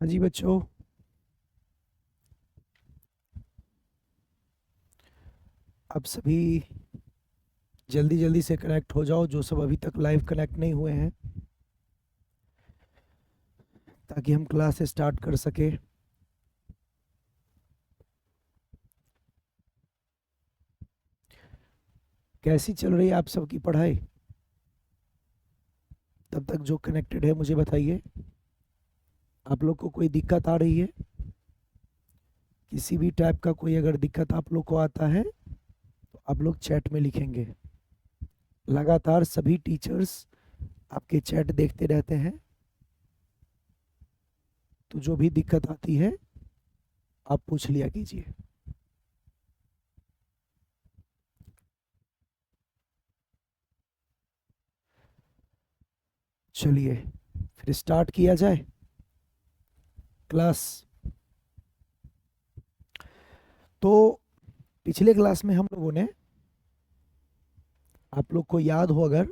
हाँ जी बच्चों, आप सभी जल्दी जल्दी से कनेक्ट हो जाओ, जो सब अभी तक लाइव कनेक्ट नहीं हुए हैं, ताकि हम क्लास स्टार्ट कर सके। कैसी चल रही है आप सबकी पढ़ाई? तब तक जो कनेक्टेड है मुझे बताइए, आप लोग को कोई दिक्कत आ रही है? किसी भी टाइप का कोई अगर दिक्कत आप लोग को आता है तो आप लोग चैट में लिखेंगे। लगातार सभी टीचर्स आपके चैट देखते रहते हैं, तो जो भी दिक्कत आती है आप पूछ लिया कीजिए। चलिए फिर स्टार्ट किया जाए क्लास। तो पिछले क्लास में हम लोगों ने, आप लोग को याद हो अगर,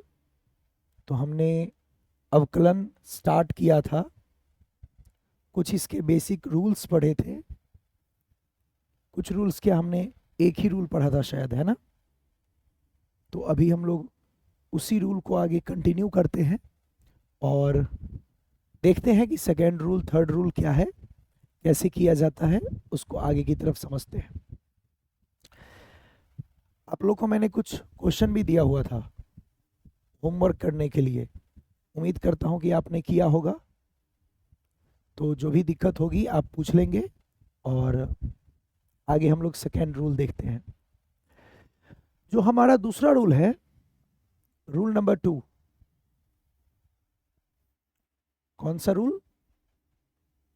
तो हमने अवकलन स्टार्ट किया था, कुछ इसके बेसिक रूल्स पढ़े थे। कुछ रूल्स क्या, हमने एक ही रूल पढ़ा था शायद, है ना? तो अभी हम लोग उसी रूल को आगे कंटिन्यू करते हैं और देखते हैं कि सेकेंड रूल थर्ड रूल क्या है, कैसे किया जाता है, उसको आगे की तरफ समझते हैं। आप लोग को मैंने कुछ क्वेश्चन भी दिया हुआ था होमवर्क करने के लिए, उम्मीद करता हूं कि आपने किया होगा। तो जो भी दिक्कत होगी आप पूछ लेंगे और आगे हम लोग सेकेंड रूल देखते हैं। जो हमारा दूसरा रूल है, रूल नंबर 2। कौन सा रूल?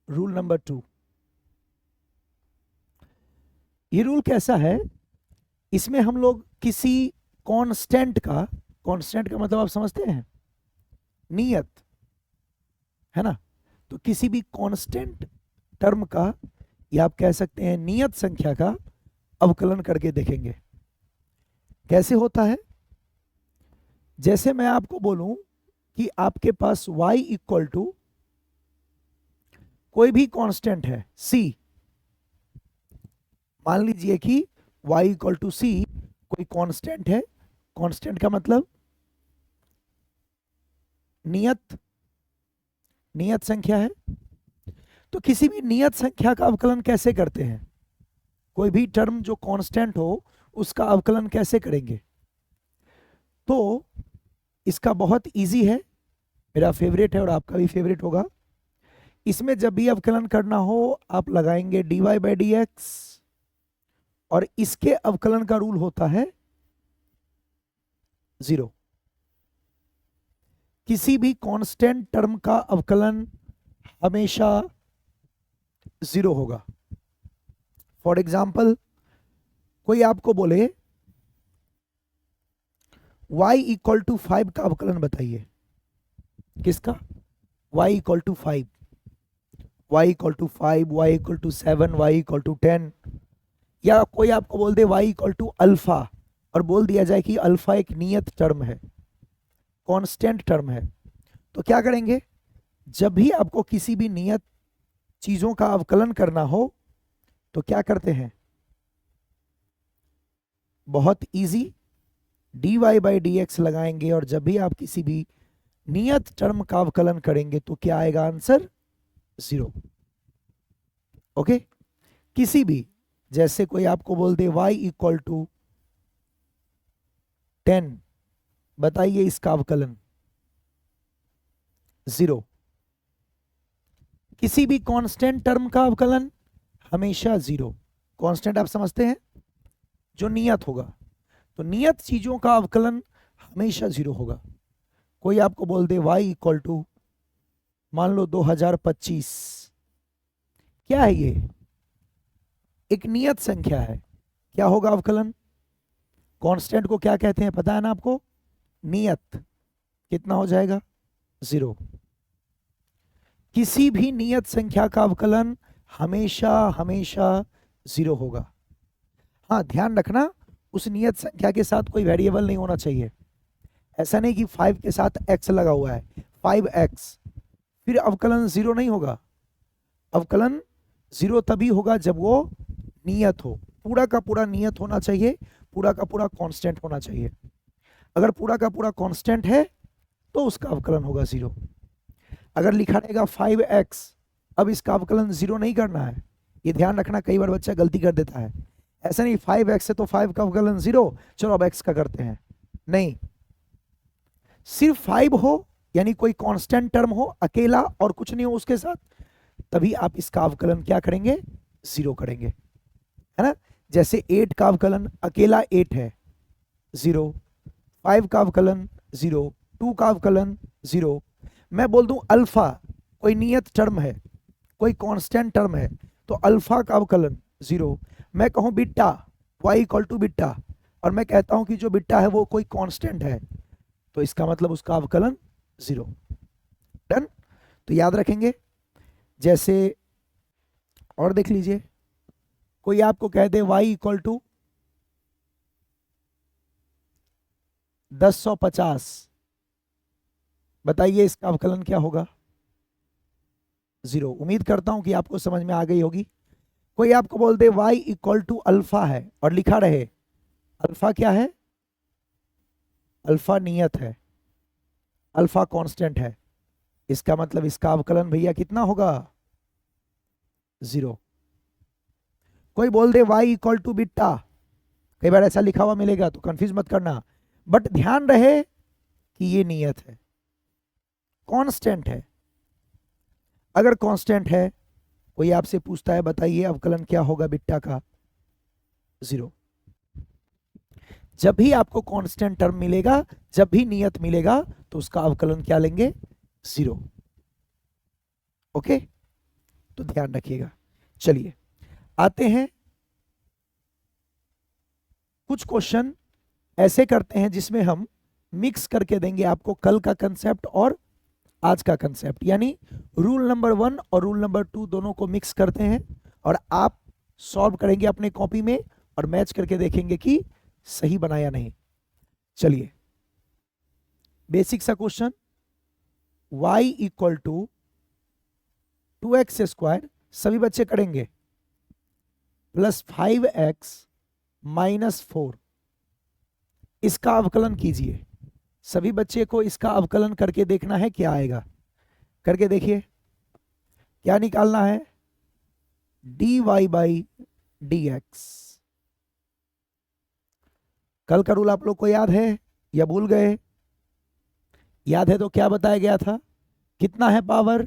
Rule number 2। ये रूल कैसा है? इसमें हम लोग किसी कांस्टेंट का मतलब आप समझते हैं, नियत, है ना? तो किसी भी कांस्टेंट टर्म का, या आप कह सकते हैं नियत संख्या का अवकलन करके देखेंगे। कैसे होता है? जैसे मैं आपको बोलूं कि आपके पास y इक्वल टू कोई भी कांस्टेंट है c। मान लीजिए कि y इक्वल टू c कोई कांस्टेंट है। कांस्टेंट का मतलब नियत संख्या है। तो किसी भी नियत संख्या का अवकलन कैसे करते हैं? कोई भी टर्म जो कांस्टेंट हो उसका अवकलन कैसे करेंगे? तो इसका बहुत इजी है, मेरा फेवरेट है और आपका भी फेवरेट होगा। इसमें जब भी अवकलन करना हो आप लगाएंगे dy बाई डी एक्स, और इसके अवकलन का रूल होता है 0। किसी भी कांस्टेंट टर्म का अवकलन हमेशा 0 होगा। फॉर एग्जाम्पल, कोई आपको बोले y इक्वल टू 5 का अवकलन बताइए। किसका? y equal to 5, y equal to 5, y equal to 7, y equal to 10। या कोई आपको बोल दे y इक्वल टू अल्फा, और बोल दिया जाए कि अल्फा एक नियत टर्म है, कांस्टेंट टर्म है। तो क्या करेंगे? जब भी आपको किसी भी नियत चीजों का अवकलन करना हो तो क्या करते हैं? बहुत easy, dy by d x लगाएंगे, और जब भी आप किसी भी नियत टर्म का अवकलन करेंगे तो क्या आएगा आंसर? 0। ओके? किसी भी, जैसे कोई आपको बोल दे y इक्वल टू 10, बताइए इसका अवकलन 0। किसी भी कांस्टेंट टर्म का अवकलन हमेशा 0। कांस्टेंट आप समझते हैं, जो नियत होगा। तो नियत चीजों का अवकलन हमेशा 0 होगा। कोई आपको बोल दे y इक्वल टू, मान लो 2025, क्या है ये? एक नियत संख्या है। क्या होगा अवकलन? कांस्टेंट को क्या कहते हैं पता है ना आपको? नियत। कितना हो जाएगा? 0। किसी भी नियत संख्या का अवकलन हमेशा हमेशा 0 होगा। हाँ, ध्यान रखना, उस नियत संख्या के साथ कोई वेरिएबल नहीं होना चाहिए। ऐसा नहीं कि 5 के साथ x लगा हुआ है, 5x, फिर अवकलन 0 नहीं होगा। अवकलन जीरो तभी होगा जब वो नियत हो, पूरा का पूरा नियत होना चाहिए, पूरा का पूरा कांस्टेंट होना चाहिए। अगर पूरा का पूरा कांस्टेंट है तो उसका अवकलन होगा जीरो। अगर लिखा रहेगा 5x, अब इसका अवकलन जीरो नहीं करना है, ये ध्यान रखना, कई बार बच्चा गलती कर देता है। ऐसा नहीं 5x है तो 5 का अवकलन जीरो, चलो अब x का करते हैं, नहीं, सिर्फ 5 हो यानी कोई कांस्टेंट टर्म हो अकेला और कुछ नहीं हो उसके साथ, तभी आप इसका अवकलन क्या करेंगे, जीरो करेंगे, है ना। जैसे 8 का अवकलन अकेला 8 है, जीरो, 5 का अवकलन जीरो, 2 का अवकलन जीरो। मैं बोल दूं अल्फा, कोई नियत टर्म है, कोई कांस्टेंट टर्म है, तो अल्फा का अवकलन जीरो। मैं कहूं beta, y equal to beta, और मैं कहता हूं कि जो बीटा है वो कोई कांस्टेंट है, तो इसका मतलब उसका अवकलन जीरो। डन। तो याद रखेंगे। जैसे और देख लीजिए, कोई आपको कह दे y इक्वल टू 1050, बताइए इसका अवकलन क्या होगा, जीरो। उम्मीद करता हूं कि आपको समझ में आ गई होगी। कोई आपको बोल दे y इक्वल टू अल्फा है और लिखा रहे अल्फा क्या है, अल्फा नियत है, अल्फा कांस्टेंट है, इसका मतलब इसका अवकलन भैया कितना होगा, जीरो। कोई बोल दे y इक्वल टू बीटा, कई बार ऐसा लिखा हुआ मिलेगा तो कंफ्यूज मत करना, बट ध्यान रहे कि ये नियत है, कांस्टेंट है। अगर कांस्टेंट है, कोई आपसे पूछता है बताइए अवकलन क्या होगा बीटा का, जीरो। जब भी आपको कांस्टेंट टर्म मिलेगा, जब भी नियत मिलेगा, तो उसका अवकलन क्या लेंगे, जीरो। ओके, तो ध्यान रखिएगा। चलिए आते हैं, कुछ क्वेश्चन ऐसे करते हैं जिसमें हम मिक्स करके देंगे आपको कल का कंसेप्ट और आज का कंसेप्ट, यानी रूल नंबर 1 और रूल नंबर 2 दोनों को मिक्स करते हैं और आप सॉल्व करेंगे अपने कॉपी में और मैच करके देखेंगे कि सही बना या नहीं। चलिए, बेसिक सा question, y equal to 2x square, सभी बच्चे करेंगे, प्लस 5x माइनस 4, इसका अवकलन कीजिए। सभी बच्चे को इसका अवकलन करके देखना है क्या आएगा, करके देखिए। क्या निकालना है, dy बाई dx। कल का रूल आप लोग को याद है या भूल गए, याद है तो क्या बताया गया था, कितना है पावर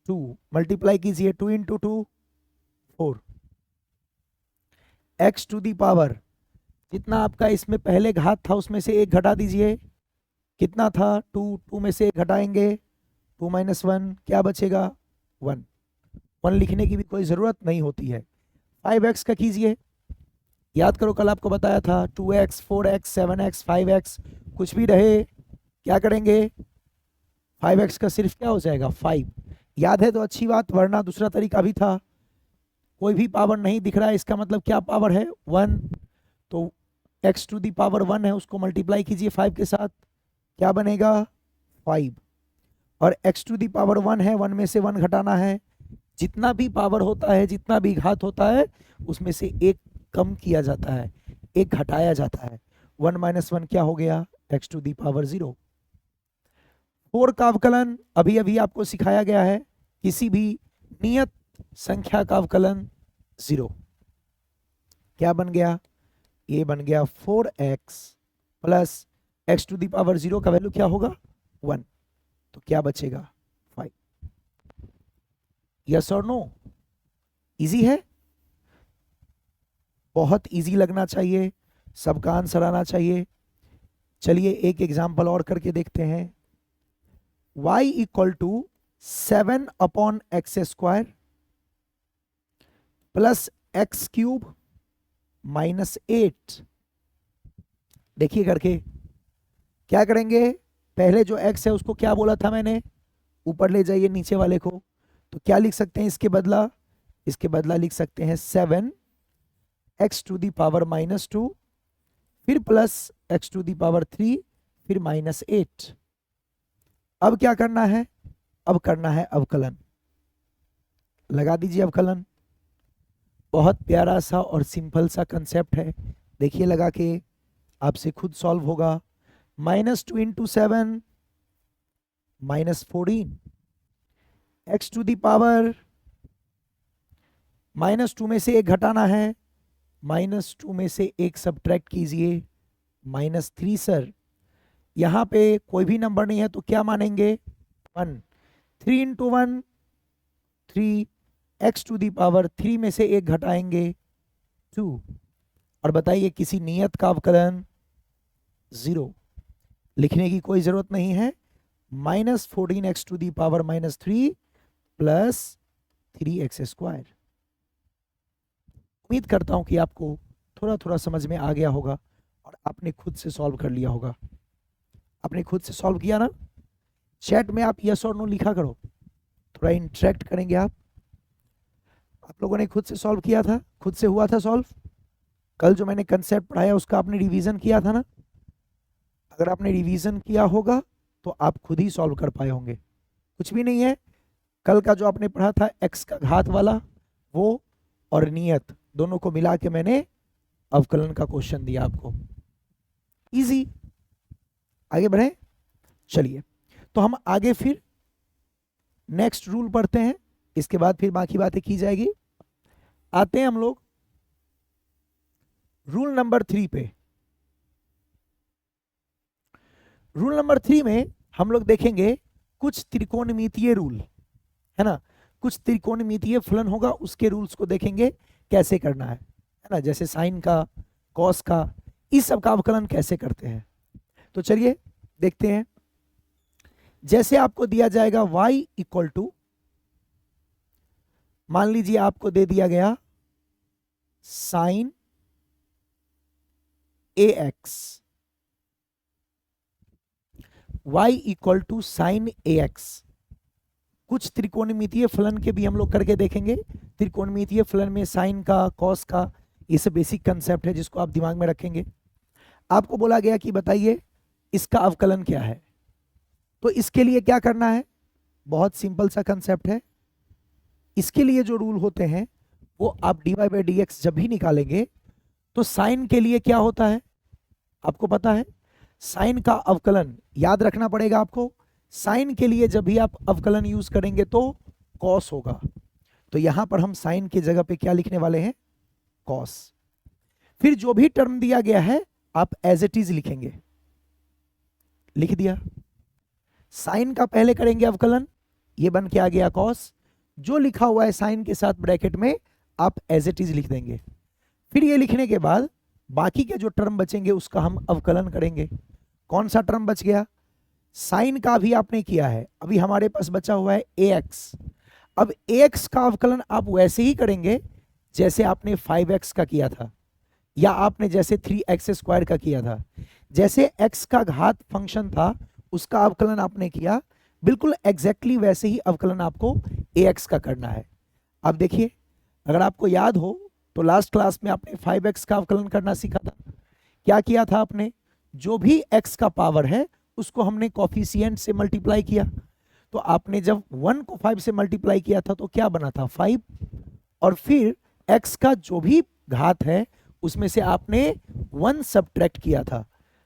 2, मल्टीप्लाई कीजिए, 2 into 2 4, x to the power, जितना आपका इसमें पहले घात था उसमें से एक घटा दीजिए, कितना था 2, 2 में से एक घटाएंगे 2 माइनस 1, क्या बचेगा 1, 1 लिखने की भी कोई ज़रूरत नहीं होती है। 5x का कीजिए, याद करो कल आपको बताया था 2x 4x 7x 5x कुछ भी रहे, क्या करेंगे, 5x का सिर्फ क्या हो जाएगा 5, याद है तो अच्छी बात, वरना दूसरा तरीका भी था, कोई भी पावर नहीं दिख रहा है इसका मतलब क्या पावर है 1, तो x टू दी पावर 1 है उसको मल्टीप्लाई कीजिए 5 के साथ, क्या बनेगा 5, और x टू दी पावर 1 है, 1 में से 1 घटाना है, जितना भी पावर होता है, जितना भी घात होता है उसमें से एक कम किया जाता है, एक घटाया जाता है, 1 माइनस 1 क्या हो गया, x टू दी पावर 0। 4 का अवकलन अभी अभी आपको सिखाया गया है, किसी भी नियत संख्या का अवकलन 0, क्या बन गया, ये बन गया 4x plus x to the power 0 का वैल्यू क्या होगा 1, तो क्या बचेगा 5। यस और नो, इजी है, बहुत इजी लगना चाहिए, सबका आंसर आना चाहिए। चलिए एक एग्जांपल और करके देखते हैं, y equal to 7 upon x square plus x cube minus 8, देखिए करके क्या करेंगे, पहले जो x है उसको क्या बोला था मैंने, ऊपर ले जाइए नीचे वाले को, तो क्या लिख सकते हैं इसके बदला, इसके बदला लिख सकते हैं 7 x to the power minus 2, फिर plus x to the power 3, फिर माइनस 8। अब क्या करना है, अब करना है अवकलन, लगा दीजिए अवकलन। बहुत प्यारा सा और सिंपल सा कंसेप्ट है, देखिए लगा के, आपसे खुद सॉल्व होगा। -2 into 7 -14, x to the power, -2 में से एक घटाना है, -2 में से एक सब्ट्रैक्ट कीजिए, -3 सर। यहाँ पे कोई भी नंबर नहीं है तो क्या मानेंगे, 1। 3 into 1 3, x to the power 3 में से एक घटाएंगे 2। और बताइए किसी नियत का अवकलन 0, लिखने की कोई जरूरत नहीं है। -14x to the power -3 plus 3x²। उम्मीद करता हूं कि आपको थोड़ा थोड़ा समझ में आ गया होगा और आपने खुद से सॉल्व कर लिया होगा। आपने खुद से सॉल्व किया ना? चैट में आप यस और नो लिखा करो, थोड़ा इंटरेक्ट करेंगे आप लोगों ने खुद से सॉल्व किया था, खुद से हुआ था सॉल्व? कल जो मैंने कंसेप्ट पढ़ाया उसका आपने रिवीजन किया था ना? अगर आपने रिवीजन किया होगा तो आप खुद ही सॉल्व कर पाए होंगे। कुछ भी नहीं है, कल का जो आपने पढ़ा था x का घात वाला, वो और नियत दोनों को मिला के मैंने अवकलन का क्वेश्चन दिया आपको। इजी। आगे बढ़े, चलिए तो हम आगे फिर नेक्स्ट रूल पढ़ते हैं, इसके बाद फिर बाकी बातें की जाएगी। आते हैं हम लोग रूल नंबर 3 पे। रूल नंबर 3 में हम लोग देखेंगे कुछ त्रिकोणमितीय रूल, है ना? कुछ त्रिकोणमितीय फलन होगा, उसके रूल्स को देखेंगे कैसे करना है ना? जैसे साइन का, कॉस का, इस सब का अवकलन कैसे करते हैं। तो चलिए देखते हैं। जैसे आपको दिया जाएगा y इक्वल टू, मान लीजिए आपको दे दिया गया sine ax, y equal to sine ax। कुछ त्रिकोणमितीय फलन के भी हम लोग करके देखेंगे। त्रिकोणमितीय फलन में साइन का, कॉस का, ये सब बेसिक कंसेप्ट है जिसको आप दिमाग में रखेंगे। आपको बोला गया कि बताइए इसका अवकलन क्या है। तो इसके लिए क्या करना है, बहुत सिंपल सा कंसेप्ट है। इसके लिए जो रूल होते हैं वो आप dy/dx जब भी निकालेंगे तो साइन के लिए क्या होता है आपको पता है? साइन का अवकलन याद रखना पड़ेगा आपको। साइन के लिए जब भी आप अवकलन यूज करेंगे तो कॉस होगा। तो यहां पर हम साइन की जगह पे क्या लिखने वाले हैं, कॉस। फिर जो भी टर्म दिया गया है आप एज इट इज लिखेंगे, लिख दिया। साइन का पहले करेंगे अवकलन, ये बन के आ गया कॉस। जो लिखा हुआ है साइन के साथ ब्रैकेट में आप एज इट इज लिख देंगे। फिर ये लिखने के बाद बाकी के जो टर्म बचेंगे उसका हम अवकलन करेंगे। कौन सा टर्म बच गया? साइन का भी आपने किया है, अभी हमारे पास बचा हुआ है ax। अब ax का अवकलन आप वैसे ही करेंगे जैसे आपने 5x का किया था, या आपने जैसे 3x² का किया था। जैसे x का घात फंक्शन था उसका अवकलन आपने किया, बिल्कुल एग्जैक्टली वैसे ही अवकलन आपको ax का करना है। अब देखिए, अगर आपको याद हो तो लास्ट क्लास में आपने 5x का अवकलन करना सीखा था। क्या किया था आपने? जो भी x का पावर है उसको हमने कोफिशिएंट से मल्टीप्लाई किया। तो आपने जब 1 को 5 से मल्टीप्लाई किया था तो क्या बना था, 5। और फिर x का जो भी घात है उसमें से आपने 1 सब्ट्रैक्ट किया था।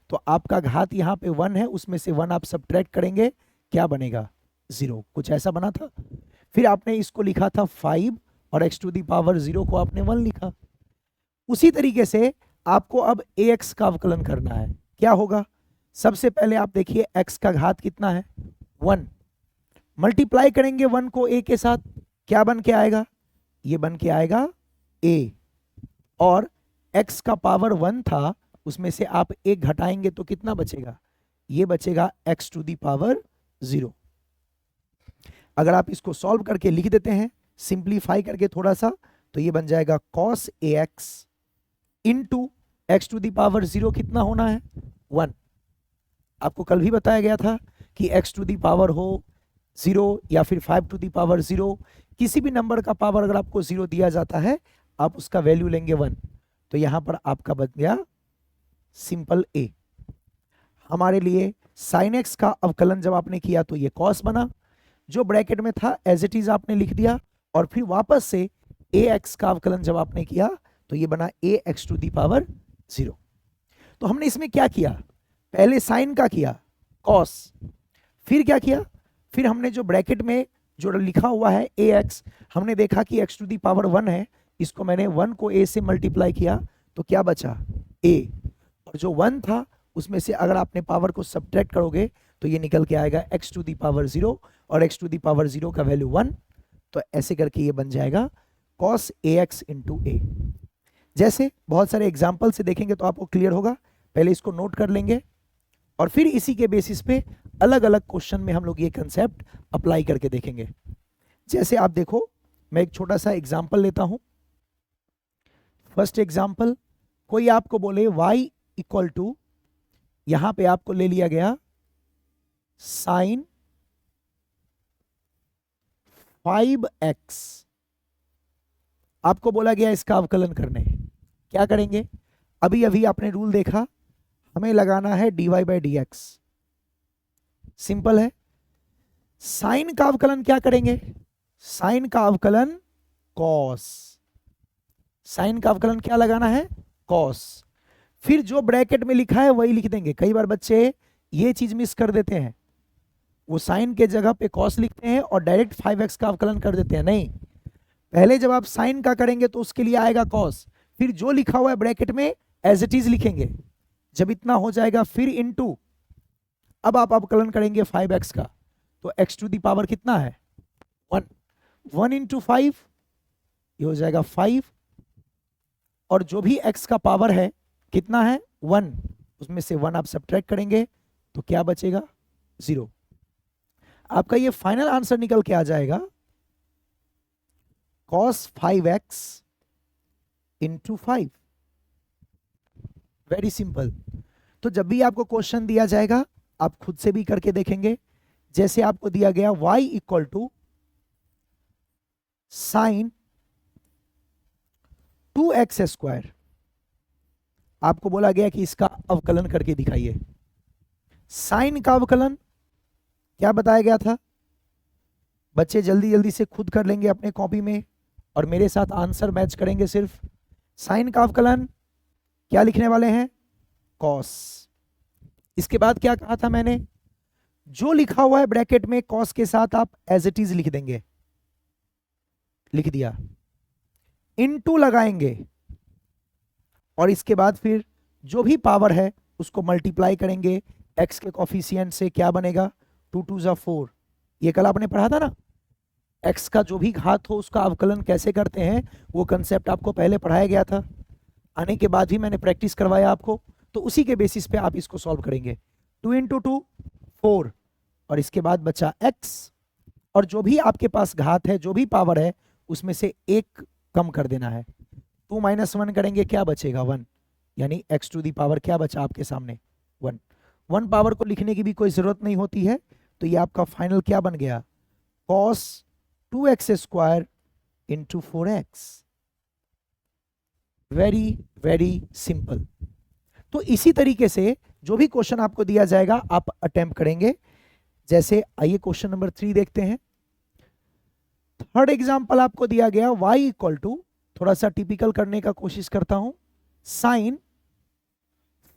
तो आपका घात यहाँ पे 1 है, उसमें से 1 आप सब्ट्रैक्ट करेंगे, क्या बनेगा, 0। कुछ ऐसा बना था। फिर आपने इसको लिखा था 5 और x टू दी पावर 0 को आपने 1 लिखा। उसी तरीके से आपको अब ax का अवकलन करना है। क्या होगा? सबसे पहले आप देखिए x का घात कितना है, 1। मल्टीप्लाई करेंगे 1 को a के साथ, क्या बन के आएगा, ये बन के आएगा a। और x का पावर 1 था, उसमें से आप 1 घटाएंगे तो कितना बचेगा, ये बचेगा x टू दी पावर 0। अगर आप इसको सॉल्व करके लिख देते हैं, सिंप्लीफाई करके थोड़ा सा, तो ये बन जाएगा cos ax into x to the power 0 कितना होना है, 1। आपको कल भी बताया गया था कि x टू दी पावर हो 0 या फिर 5 टू दी पावर 0, किसी भी नंबर का पावर अगर आपको 0 दिया जाता है आप उसका वैल्यू लेंगे 1। तो यहां पर आपका बन गया सिंपल a। हमारे लिए sin x का अवकलन जब आपने किया तो ये cos बना, जो ब्रैकेट में था एज इट इज आपने लिख दिया, और फिर वापस से ax का अवकलन जब आपने किया तो ये बना ax टू दी पावर 0। तो हमने इसमें क्या किया, पहले साइन का किया cos, फिर क्या किया, फिर हमने जो ब्रैकेट में जो लिखा हुआ है ax, हमने देखा कि x टू दी पावर 1 है, इसको मैंने 1 को a से मल्टीप्लाई किया तो क्या बचा a, और जो 1 था उसमें से अगर आपने पावर को सब्ट्रैक्ट करोगे तो ये निकल के आएगा x टू दी पावर 0 और x टू दी पावर 0 का वैल्यू 1, तो ऐसे करके ये बन जाएगा cos ax इंटू a। जैसे बहुत सारे एग्जाम्पल से देखेंगे तो आपको क्लियर होगा, पहले इसको नोट कर लेंगे और फिर इसी के बेसिस पे अलग अलग क्वेश्चन में हम लोग ये कंसेप्ट अप्लाई करके देखेंगे। जैसे आप देखो, मैं एक छोटा सा एग्जाम्पल लेता हूं। फर्स्ट एग्जाम्पल, कोई आपको बोले y इक्वल टू, यहां पे आपको ले लिया गया साइन 5x, आपको बोला गया इसका अवकलन करने, क्या करेंगे, अभी अभी आपने रूल देखा, हमें लगाना है dy by d x. Simple है, साइन का अवकलन क्या करेंगे, साइन का अवकलन cos, साइन का अवकलन क्या लगाना है cos, फिर जो ब्रैकेट में लिखा है वही लिख देंगे। कई बार बच्चे ये चीज मिस कर देते हैं, वो साइन के जगह पे cos लिखते हैं और डायरेक्ट 5x का अवकलन कर देते हैं। नहीं, पहले जब आप साइन का करेंगे तो उसके लिए आएगा cos, फिर जो लिखा हुआ है ब्रैकेट में एज इट इज लिखेंगे। जब इतना हो जाएगा फिर इनटू, अब आप अवकलन करेंगे 5x का, तो x टू दी पावर कितना है 1, 1 इंटू 5 ये हो जाएगा 5, और जो भी x का पावर है कितना है 1, उसमें से 1 आप सब्ट्रैक्ट करेंगे तो क्या बचेगा 0। आपका ये फाइनल आंसर निकल के आ जाएगा cos 5x into 5। Very simple. तो जब भी आपको क्वेश्चन दिया जाएगा आप खुद से भी करके देखेंगे। जैसे आपको दिया गया y equal to sine 2x square, आपको बोला गया कि इसका अवकलन करके दिखाइए। साइन का अवकलन क्या बताया गया था, बच्चे जल्दी जल्दी से खुद कर लेंगे अपने कॉपी में और मेरे साथ आंसर मैच करेंगे। सिर्फ साइन का अवकलन क्या लिखने वाले हैं cos, इसके बाद क्या कहा था मैंने, जो लिखा हुआ है ब्रैकेट में cos के साथ आप एज इट इज लिख देंगे, लिख दिया, इनटू लगाएंगे और इसके बाद फिर जो भी पावर है उसको मल्टीप्लाई करेंगे x के कॉफिशिएंट से, क्या बनेगा 2 2 जा 4। ये कल आपने पढ़ा था ना, x का जो भी घात हो उसका अवकलन कैसे करते हैं, वो कंसेप्ट आपको पहले पढ़ाया गया था, आने के बाद भी मैंने प्रैक्टिस करवाया आपको, तो उसी के बेसिस पे आप इसको सॉल्व करेंगे। 2 इंटू 2 4, और इसके बाद बचा x, और जो भी आपके पास घात है, जो भी पावर है उसमें से एक कम कर देना है। 2 माइनस 1 करेंगे, क्या बचेगा 1, यानी x टू दी पावर क्या बचा आपके सामने 1। 1 पावर को लिखने की भी कोई जरूरत नहीं होती है, तो ये आपका फाइनल क्या बन गया cos 2x square into 4x। Very very simple. तो इसी तरीके से जो भी क्वेश्चन आपको दिया जाएगा आप अटेम्प्ट करेंगे। जैसे आइए क्वेश्चन नंबर 3 देखते हैं। थर्ड एग्जांपल आपको दिया गया y इक्वल टू, थोड़ा सा टिपिकल करने का कोशिश करता हूं, sine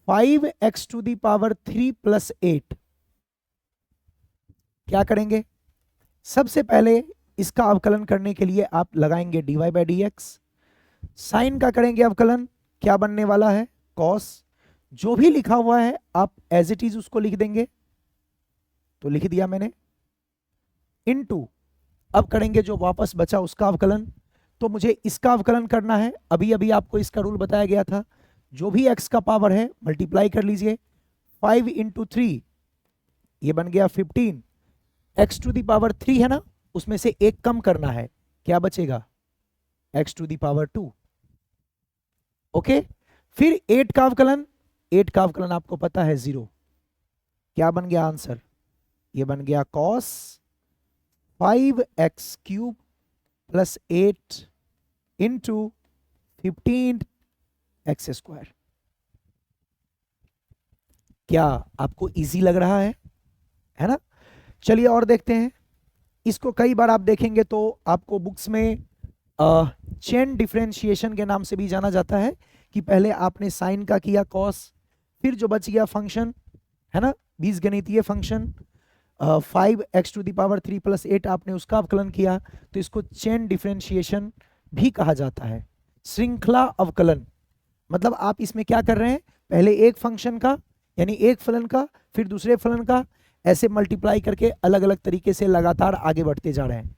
5x to the power 3 plus 8। क्या करेंगे, सबसे पहले इसका अवकलन करने के लिए आप लगाएंगे dy by d x, sine का करेंगे अवकलन, क्या बनने वाला है cos, जो भी लिखा हुआ है आप एज इट इज उसको लिख देंगे, तो लिख दिया मैंने, इनटू अब करेंगे जो वापस बचा उसका अवकलन। तो मुझे इसका अवकलन करना है, अभी अभी आपको इसका रूल बताया गया था, जो भी x का पावर है मल्टीप्लाई कर लीजिए, 5 इंटू 3 ये बन गया 15, x टू दी पावर 3 है ना, उसमें से एक कम करना है, क्या बचेगा x to the power 2। Okay, फिर 8 का अवकलन, 8 का अवकलन आपको पता है 0, क्या बन गया आंसर, ये बन गया cos 5x cube plus 8 into 15x square. क्या आपको इजी लग रहा है ना? चलिए और देखते हैं। इसको कई बार आप देखेंगे तो आपको बुक्स में चेन डिफरेंशिएशन के नाम से भी जाना जाता है कि पहले आपने साइन का किया कॉस, फिर जो बच गया फंक्शन है ना बीजगणितीय फंक्शन 5x⁻³ + 8 आपने उसका अवकलन किया, तो इसको चेन डिफरेंशिएशन भी कहा जाता है, श्रृंखला अवकलन। मतलब आप इसमें क्या कर रहे हैं, पहले एक फंक्शन का यानी एक फलन का, फिर दूसरे फलन का, ऐसे मल्टीप्लाई करके अलग अलग तरीके से लगातार आगे बढ़ते जा रहे हैं।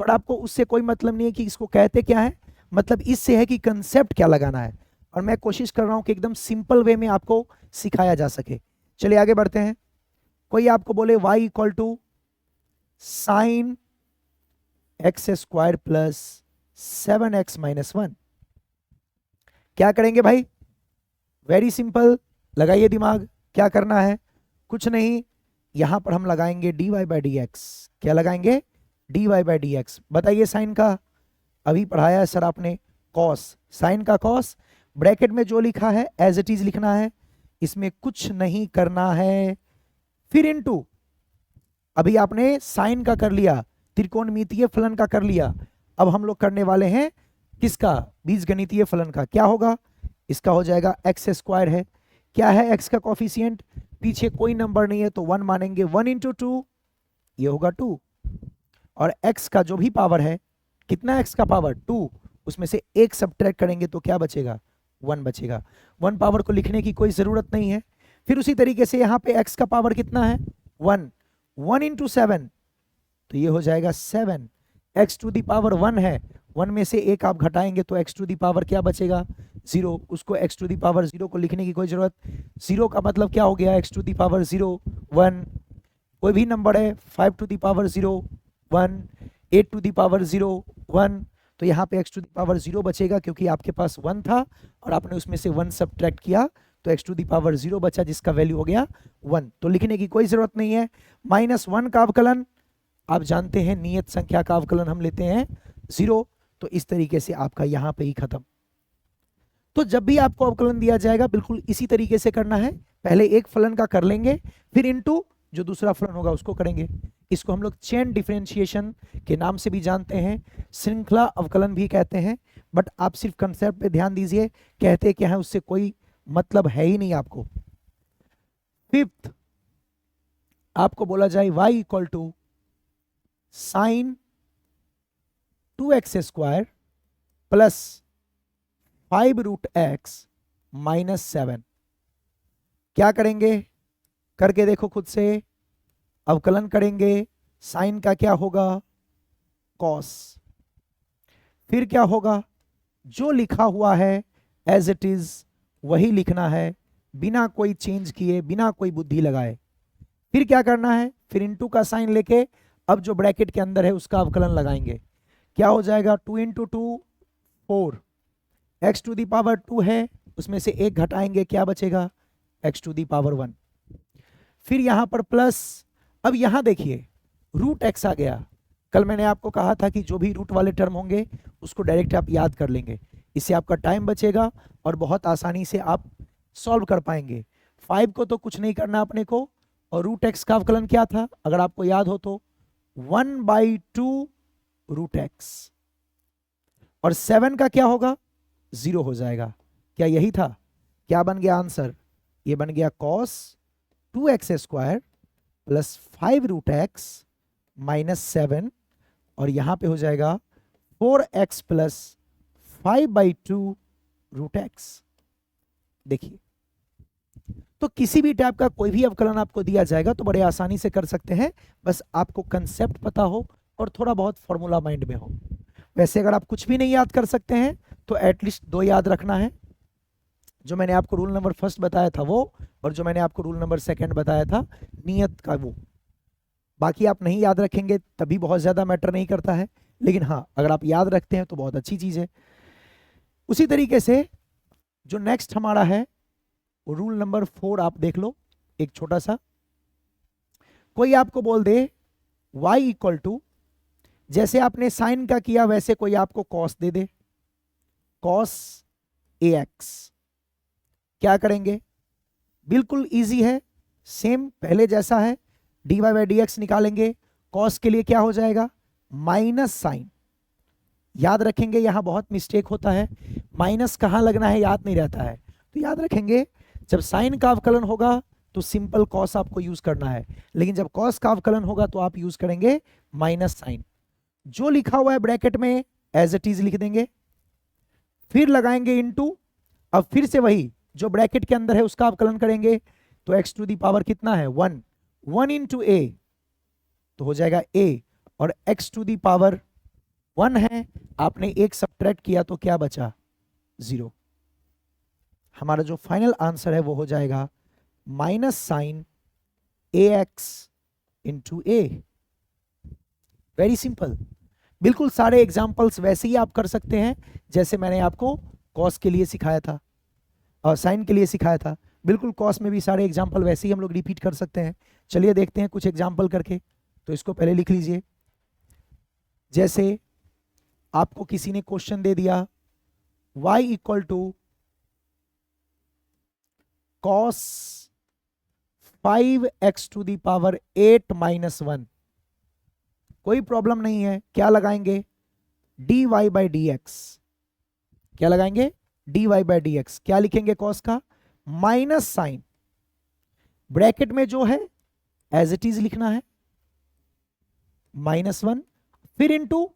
पर आपको उससे कोई मतलब नहीं है कि इसको कहते क्या है, मतलब इससे है कि कंसेप्ट क्या लगाना है, और मैं कोशिश कर रहा हूं कि एकदम सिंपल वे में आपको सिखाया जा सके। चलिए आगे बढ़ते हैं। कोई आपको बोले y = sin x² + 7x - 1, क्या करेंगे भाई? वेरी सिंपल, लगाइए दिमाग। क्या करना है? कुछ नहीं, यहां पर हम लगाएंगे dy/dx। क्या लगाएंगे? dy/dx। बताइए साइन का अभी पढ़ाया है सर आपने, कॉस, साइन का कॉस, ब्रैकेट में जो लिखा है एज इट इज लिखना है, इसमें कुछ नहीं करना है। फिर इनटू, अभी आपने साइन का कर लिया, त्रिकोणमितीय फलन का कर लिया, अब हम लोग करने वाले हैं किसका? बीजगणितीय फलन का। क्या होगा? इसका हो जाएगा x² है। क्या है x का कोफिशिएंट? पीछे कोई नंबर नहीं है तो 1 मानेंगे, 1 × 2 ये होगा 2, और x का जो भी पावर है, कितना x का पावर? 2, उसमें से एक सब्ट्रैक्ट करेंगे तो क्या बचेगा? 1 बचेगा। 1 पावर को लिखने की कोई जरूरत नहीं है। फिर उसी तरीके से यहाँ पे x का पावर कितना है? 1, 1 × 7 तो ये हो जाएगा 7। x⁻1 है, 1 में से एक आप घटाएंगे तो x⁻ क्या बचेगा? 0। उसको x⁻0 को लिखने की कोई जरूरत, 0 का मतलब क्या हो गया? x⁻0 1, कोई भी नंबर है 5⁻0 1, 8⁻0 1, तो यहाँ पे x⁻0 बचेगा क्योंकि आपके पास 1 था और आपने उसमें से 1 सब्ट्रैक्ट किया तो x⁻0 बचा जिसका वैल्यू हो गया 1। तो लिखने की कोई जरूरत नहीं है। -1 का अवकलन आप जानते हैं, नियत संख्या का अवकलन हम लेते हैं 0, तो इस तरीके से आपका यहाँ पे ही खत्म। तो जब भी आपको अवकलन दिया जाएगा बिल्कुल इसी तरीके से करना है, पहले एक फलन का कर लेंगे, फिर इनटू जो दूसरा फलन होगा उसको करेंगे। इसको हम लोग चेन डिफरेंशिएशन के नाम से भी जानते हैं, श्रृंखला अवकलन भी कहते हैं, बट आप सिर्फ कंसेप्ट पे ध्यान दीजिए, कहते क्या है उससे कोई मतलब है ही नहीं आपको। फिफ्थ, आपको बोला जाए y = sin 2x² + 5√x - 7। क्या करेंगे? करके देखो खुद से, अवकलन करेंगे, साइन का क्या होगा? कॉस। फिर क्या होगा? जो लिखा हुआ है एज इट इज वही लिखना है, बिना कोई चेंज किए, बिना कोई बुद्धि लगाए। फिर क्या करना है? फिर इनटू का साइन लेके अब जो ब्रैकेट के अंदर है उसका अवकलन लगाएंगे। क्या हो जाएगा? 2 × 2 4, x⁻2 है, उसमें से एक घटाएंगे, क्या बचेगा? x⁻1। फिर यहां पर प्लस, अब यहां देखिए √x आ गया। कल मैंने आपको कहा था कि जो भी रूट वाले टर्म होंगे उसको डायरेक्ट आप याद कर लेंगे, इससे आपका टाइम बचेगा और बहुत आसानी से आप सॉल्व कर पाएंगे। 5 को तो कुछ नहीं करना अपने को, और √x का अवकलन क्या था अगर आपको याद हो तो? 1/2 √x, और 7 का क्या होगा? 0 हो जाएगा। क्या यही था? क्या बन गया आंसर? ये बन गया cos 2x² + 5√x - 7, और यहां पे हो जाएगा 4x + 5/2 √x। देखिए, तो किसी भी टाइप का कोई भी अवकलन आपको दिया जाएगा तो बड़े आसानी से कर सकते हैं, बस आपको कंसेप्ट पता हो और थोड़ा बहुत फॉर्मूला माइंड में हो। वैसे अगर आप कुछ भी नहीं याद कर सकते हैं तो एटलीस्ट 2 याद रखना है, जो मैंने आपको रूल नंबर 1 बताया था वो, और जो मैंने आपको रूल नंबर 2 बताया था नियत का वो। बाकी आप नहीं याद रखेंगे तभी बहुत ज्यादा मैटर नहीं करता है, लेकिन हाँ अगर आप याद रखते हैं तो बहुत अच्छी चीज है। उसी तरीके से जो नेक्स्ट हमारा है रूल नंबर 4 आप देख लो, एक छोटा सा। कोई आपको बोल दे y = जैसे आपने साइन का किया वैसे कोई आपको कॉस दे दे, cos ax। क्या करेंगे? बिल्कुल इजी है, सेम पहले जैसा है, dy/dx निकालेंगे, कॉस के लिए क्या हो जाएगा, माइनस साइन। याद रखेंगे, यहां बहुत मिस्टेक होता है, माइनस कहां लगना है याद नहीं रहता है, तो याद रखेंगे जब साइन का अवकलन होगा तो सिंपल कॉस आपको यूज करना है, लेकिन जब कॉस का अवकलन होगा तो आप यूज करेंगे माइनस साइन। जो लिखा हुआ है ब्रैकेट में एज इट इज लिख देंगे, फिर लगाएंगे इनटू, अब फिर से वही जो ब्रैकेट के अंदर है उसका अवकलन करेंगे, तो x टू दी पावर कितना है 1, 1 इंटू ए तो हो जाएगा a, और x टू दी पावर 1 है, आपने एक सब्ट्रैक्ट किया तो क्या बचा 0। हमारा जो फाइनल आंसर है वो हो जाएगा माइनस साइन ax इंटू ए। वेरी सिंपल, बिल्कुल सारे एग्जाम्पल्स वैसे ही आप कर सकते हैं जैसे मैंने आपको कॉस के लिए सिखाया था और साइन के लिए सिखाया था, बिल्कुल कॉस में भी सारे एग्जाम्पल वैसे ही हम लोग रिपीट कर सकते हैं। चलिए देखते हैं कुछ एग्जाम्पल करके, तो इसको पहले लिख लीजिए। जैसे आपको किसी ने क्वेश्चन दे दिया y equal to cos 5x to the power 8 minus 1, कोई प्रॉब्लम नहीं है, क्या लगाएंगे dy बाई डी एक्स, क्या लगाएंगे dy बाई डी एक्स, क्या लिखेंगे कॉस का माइनस साइन, ब्रैकेट में जो है एज इट इज लिखना है -1, फिर इंटू,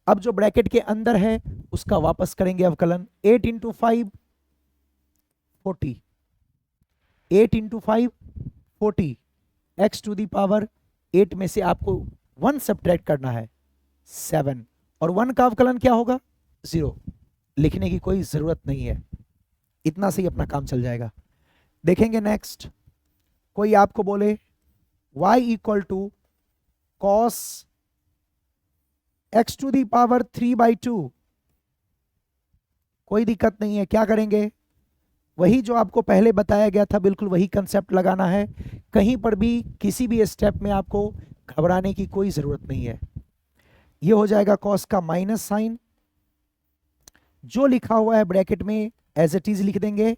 अब जो ब्रैकेट के अंदर है उसका वापस करेंगे अवकलन, 8 into 5 40, 8 into 5 40, x to the power 8 में से आपको 1 सब्ट्रैक्ट करना है 7, और 1 का अवकलन क्या होगा 0, लिखने की कोई जरूरत नहीं है, इतना से ही अपना काम चल जाएगा। देखेंगे नेक्स्ट, कोई आपको बोले y equal to cos x to the power 3/2, कोई दिक्कत नहीं है, क्या करेंगे वही जो आपको पहले बताया गया था, बिल्कुल वही कंसेप्ट लगाना है, कहीं पर भी किसी भी स्टेप में आपको घबराने की कोई जरूरत नहीं है। ये हो जाएगा कॉस का माइनस साइन, जो लिखा हुआ है ब्रैकेट में एज इट इज लिख देंगे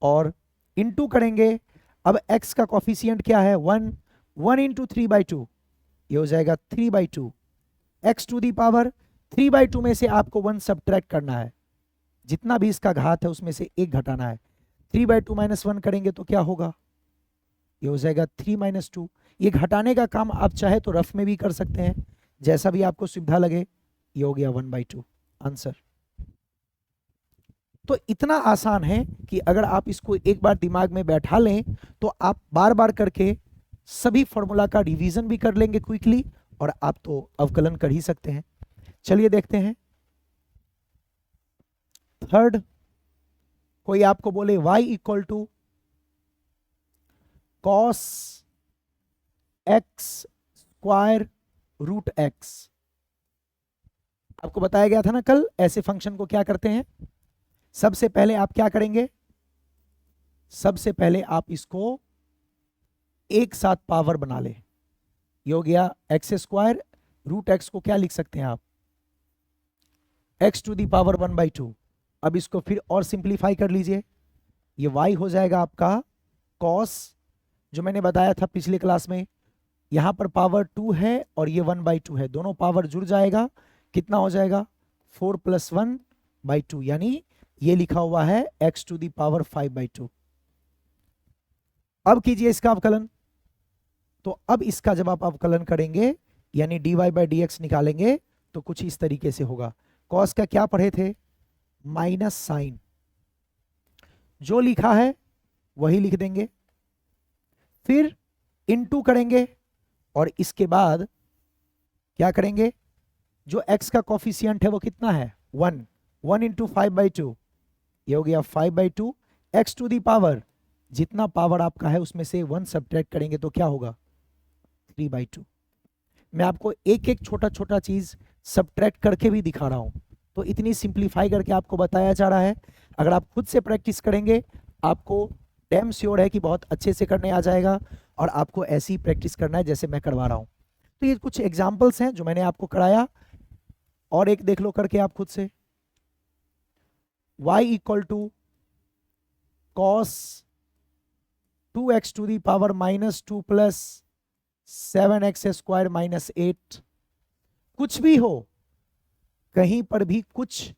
और इनटू करेंगे, अब x का कॉफिशिएंट क्या है 1, 1 इंटू 3/2, ये हो जाएगा 3/2, x टू दी पावर 3/2 में से आपको 1 सब्ट्रैक्ट करना है, जितना भी इसका घात है उसमें से 1 घटाना है, 3/2 माइनस 1 करेंगे तो क्या होगा, ये हो जाएगा 3 माइनस 2। ये घटाने का काम आप चाहे तो रफ में भी कर सकते हैं, जैसा भी आपको सुविधा लगे। ये हो गया 1/2 आंसर। तो इतना आसान है कि अगर आप इसको एक बार दिमाग में बैठा लें तो आप बार बार करके सभी फॉर्मूला का रिवीजन भी कर लेंगे क्विकली, और आप तो अवकलन कर ही सकते हैं। चलिए देखते हैं थर्ड, कोई आपको बोले y equal to cos x square root x, आपको बताया गया था ना कल ऐसे फंक्शन को क्या करते हैं। सबसे पहले आप क्या करेंगे, सबसे पहले आप इसको एक साथ पावर बना ले, ये हो गया एक्स स्क्वायर, रूट एक्स को क्या लिख सकते हैं आप x टू दी पावर 1/2। अब इसको फिर और सिंप्लीफाई कर लीजिए, ये y हो जाएगा आपका कॉस, जो मैंने बताया था पिछले क्लास में, यहां पर पावर 2 है और ये 1/2 है, दोनों पावर जुड़ जाएगा, कितना हो जाएगा 4 + 1/2, यानी ये लिखा हुआ है x टू दी पावर 5/2। अब कीजिए इसका अवकलन, तो अब इसका जब आप अवकलन करेंगे यानी dy बाई डी एक्स निकालेंगे तो कुछ इस तरीके से होगा। कॉस का क्या पढ़े थे माइनस साइन, जो लिखा है वही लिख देंगे, फिर इनटू करेंगे और इसके बाद क्या करेंगे, जो x का कॉफिशिएंट है वो कितना है 1, 1 इंटू 5/2, ये हो गया 5/2, x टू दी पावर, जितना पावर आपका है उसमें से 1 सब्ट्रैक्ट करेंगे तो क्या होगा 3/2। मैं आपको एक एक छोटा छोटा चीज सब्ट्रैक्ट करके भी दिखा रहा हूं, तो इतनी सिंप्लीफाई करके आपको बताया जा रहा है। अगर आप खुद से प्रैक्टिस करेंगे आपको डैम श्योर है कि बहुत अच्छे से करने आ जाएगा, और आपको ऐसी प्रैक्टिस करना है जैसे मैं करवा रहा हूं। तो ये कुछ एग्जाम्पल्स हैं जो मैंने आपको कराया, और एक देख लो करके आप खुद से, y equal to cos 2x to the power -2 plus 7x² minus 8। कुछ भी हो, कहीं पर भी कुछ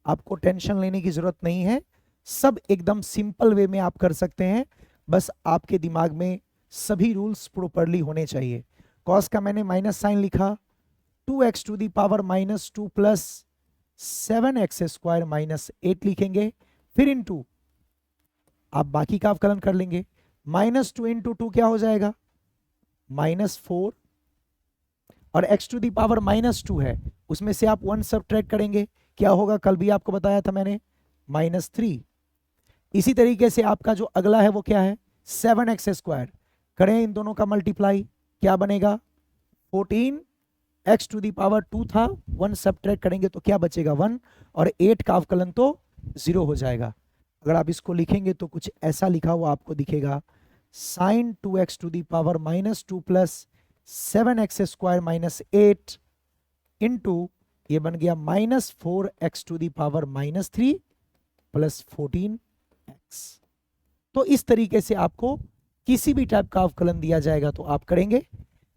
आपको टेंशन लेने की जरूरत नहीं है, सब एकदम सिंपल वे में आप कर सकते हैं। बस आपके दिमाग में सभी रूल्स प्रॉपरली होने चाहिए। कॉस का मैंने माइनस साइन लिखा, 2x to the power minus 2 plus 7x² minus 8 लिखेंगे, फिर इनटू आप बाकी का अवकलन कर लेंगे। -2 इंटू 2 क्या हो जाएगा, -4, और x टू दी पावर -2 है, उसमें से आप 1 सबट्रैक्ट करेंगे, क्या होगा, कल भी आपको बताया था मैंने, -3। इसी तरीके से आपका जो अगला है वो क्या है, 7x², करें इन दोनों का मल्टीप्लाई, क्या बनेगा 14, x टू दी पावर 2 था, 1 सबट्रैक्ट करेंगे तो क्या बचेगा 1, और 8 का अवकलन तो 0 हो जाएगा। अगर आप इसको लिखेंगे तो कुछ ऐसा लिखा हुआ आपको दिखेगा, sin 2x to the power -2 plus 7x² minus 8 into ये बन गया -4x to the power -3 plus 14x। तो इस तरीके से आपको किसी भी टाइप का अवकलन दिया जाएगा तो आप करेंगे।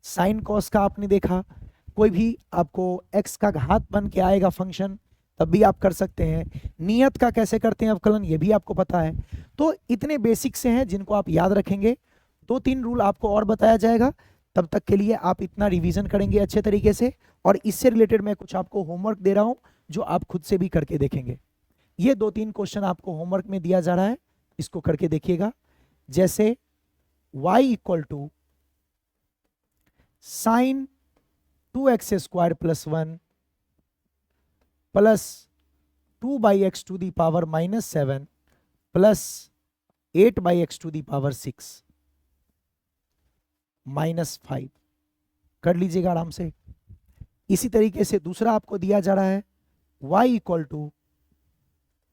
साइन कॉस का आपने देखा, कोई भी आपको x का घात बन के आएगा फंक्शन, तब भी आप कर सकते हैं। नियत का कैसे करते हैं अवकलन, ये भी आपको पता है। तो इतने बेसिक से हैं जिनको आप याद रखेंगे। 2-3 रूल आपको और बताया जाएगा, तब तक के लिए आप इतना रिवीजन करेंगे अच्छे तरीके से, और इससे रिलेटेड मैं कुछ आपको होमवर्क दे रहा हूं जो आप खुद से भी करके देखेंगे। ये 2-3 क्वेश्चन आपको होमवर्क में दिया जा रहा है, इसको करके देखिएगा। जैसे y equal to sine 2x² plus 1 plus 2/x to the power -7 plus 8/x to the power 6 -5, कर लीजिएगा आराम से। इसी तरीके से दूसरा आपको दिया जा रहा है y equal to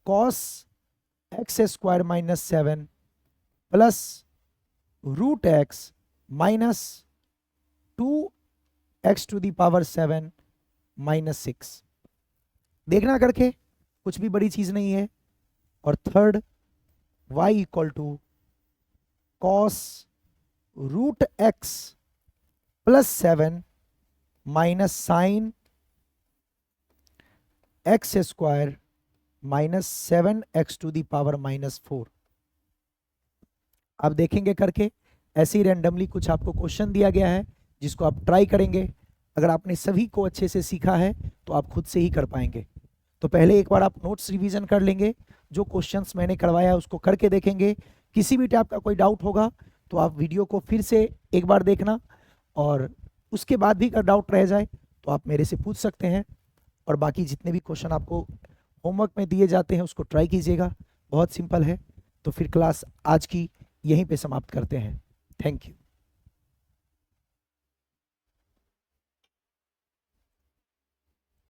cos x² minus 7 plus √x minus 2x to the power 7 minus 6। देखना करके, कुछ भी बड़ी चीज नहीं है। और third y equal to cos √x plus 7 minus sine x² minus 7x to the power -4। आप देखेंगे करके, ऐसे ही रैंडमली कुछ आपको क्वेश्चन दिया गया है जिसको आप ट्राई करेंगे। अगर आपने सभी को अच्छे से सीखा है तो आप खुद से ही कर पाएंगे। तो पहले एक बार आप नोट्स रिवीजन कर लेंगे, जो क्वेश्चंस मैंने करवाया है उसको करके देखेंगे। किसी भी टाइप का कोई डाउट होगा तो आप वीडियो को फिर से एक बार देखना, और उसके बाद भी अगर डाउट रह जाए तो आप मेरे से पूछ सकते हैं। और बाकी जितने भी क्वेश्चन आपको होमवर्क में दिए जाते हैं उसको ट्राई कीजिएगा, बहुत सिंपल है। तो फिर क्लास आज की यहीं पे समाप्त करते हैं। Thank you.